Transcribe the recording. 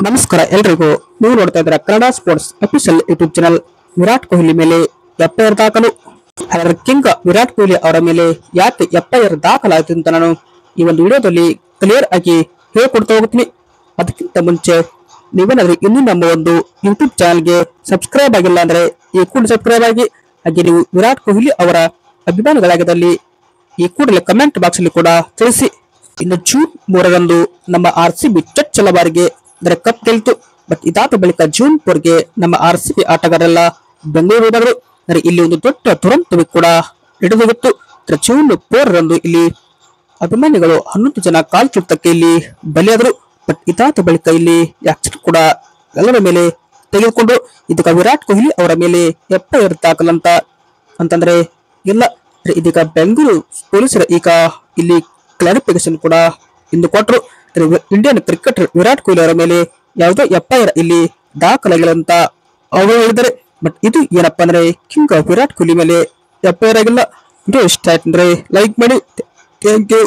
ನಮಸ್ಕಾರ ಎಲ್ರಿಗೂ. ನೀವು ನೋಡ್ತಾ ಇದ್ದೀರಾ Kannada sports official YouTube channel. Virat Kohli ಮೇಲೆ ಎಫ್ಐಆರ್ ದಾಖಲು. ಹಾಗಾದ್ರೆ ಕಿಂಗ್ ವಿರಾಟ್ ಕೊಹ್ಲಿ ಅವರ ಮೇಲೆ ಯಾಕೆ ಎಫ್ಐಆರ್ ದಾಖಲಾಯಿತು ಅಂತ ನಾನು ಈ ಒಂದು ವಿಡಿಯೋದಲ್ಲಿ ಕ್ಲಿಯರ್ ಆಗಿ ಹೇಳ್ಕೊಡ್ತಾ ಹೋಗ್ತೀನಿ. ಅದಕ್ಕಿಂತ ಮುಂಚೆ ನೀವೇನಾದ್ರೂ ಇನ್ನೂ ನಮ್ಮ ಒಂದು ಯೂಟ್ಯೂಬ್ ಚಾನಲ್ಗೆ ಸಬ್ಸ್ಕ್ರೈಬ್ ಆಗಿಲ್ಲ ಅಂದ್ರೆ ಈ ಕೂಡ ಸಬ್ಸ್ಕ್ರೈಬ್ ಆಗಿ. ಹಾಗೆ ನೀವು ವಿರಾಟ್ ಕೊಹ್ಲಿ ಅವರ ಅಭಿಮಾನಿಗಳಾಗಿದ್ದಲ್ಲಿ ಈ ಕೂಡಲೇ ಕಮೆಂಟ್ ಬಾಕ್ಸ್ ಅಲ್ಲಿ ಕೂಡ ತಿಳಿಸಿ. ಇನ್ನು ಜೂನ್ 3ರಂದು ನಮ್ಮ RCB ಚೊಚ್ಚಲ ಬಾರಿಗೆ ಕಪ್ ಗೆಲ್ತು. ಬಟ್ ಇದಾದ ಬಳಿಕ ಜೂನ್ 4ಗೆ ನಮ್ಮ RCB ಆಟಗಾರರೆಲ್ಲ ಬೆಂಗಳೂರು ಹೋದರು. ಇಲ್ಲಿ ಒಂದು ದೊಡ್ಡ ದುರಂತವೇ ಕೂಡ ನಡೆದೋಗಿತ್ತು. ಜೂನ್ 4ರಂದು ಇಲ್ಲಿ ಅಭಿಮಾನಿಗಳು 11 ಜನ ಕಾಲ್ಚುಟ್ಟಕ್ಕೆ ಇಲ್ಲಿ ಬಲಿಯಾದರು. ಬಟ್ ಇದಾದ ಬಳಿಕ ಇಲ್ಲಿ ಆಕ್ಷನ್ ಕೂಡ ಎಲ್ಲರ ಮೇಲೆ ತೆಗೆದುಕೊಂಡು ಇದೀಗ ವಿರಾಟ್ ಕೊಹ್ಲಿ ಅವರ ಮೇಲೆ ಎಫ್ಐಆರ್ ದಾಖಲಂತ ಅಂತಂದ್ರೆ ಇಲ್ಲ. ಇದೀಗ ಬೆಂಗಳೂರು ಪೊಲೀಸರ ಈಗ ಇಲ್ಲಿ ಕ್ಲಾರಿಫಿಕೇಶನ್ ಕೂಡ ಇಂದು ಕೊಟ್ಟರು. ಇಂಡಿಯನ್ ಕ್ರಿಕೆಟರ್ ವಿರಾಟ್ ಕೊಹ್ಲಿ ಅವರ ಮೇಲೆ ಯಾವುದೋ ಎಫ್ಐಆರ್ ಇಲ್ಲಿ ದಾಖಲಾಗಿಲ್ಲ ಅಂತ ಅವರು ಹೇಳಿದ್ದಾರೆ. ಬಟ್ ಇದು ಏನಪ್ಪಾ ಅಂದ್ರೆ ಕಿಂಗ್ ವಿರಾಟ್ ಕೊಹ್ಲಿ ಮೇಲೆ ಎಫ್ಐಆರ್ ಆಗಿಲ್ಲ. ಇದು ಇಷ್ಟ ಆಯ್ತು ಅಂದ್ರೆ ಲೈಕ್ ಮಾಡಿ. Thank you.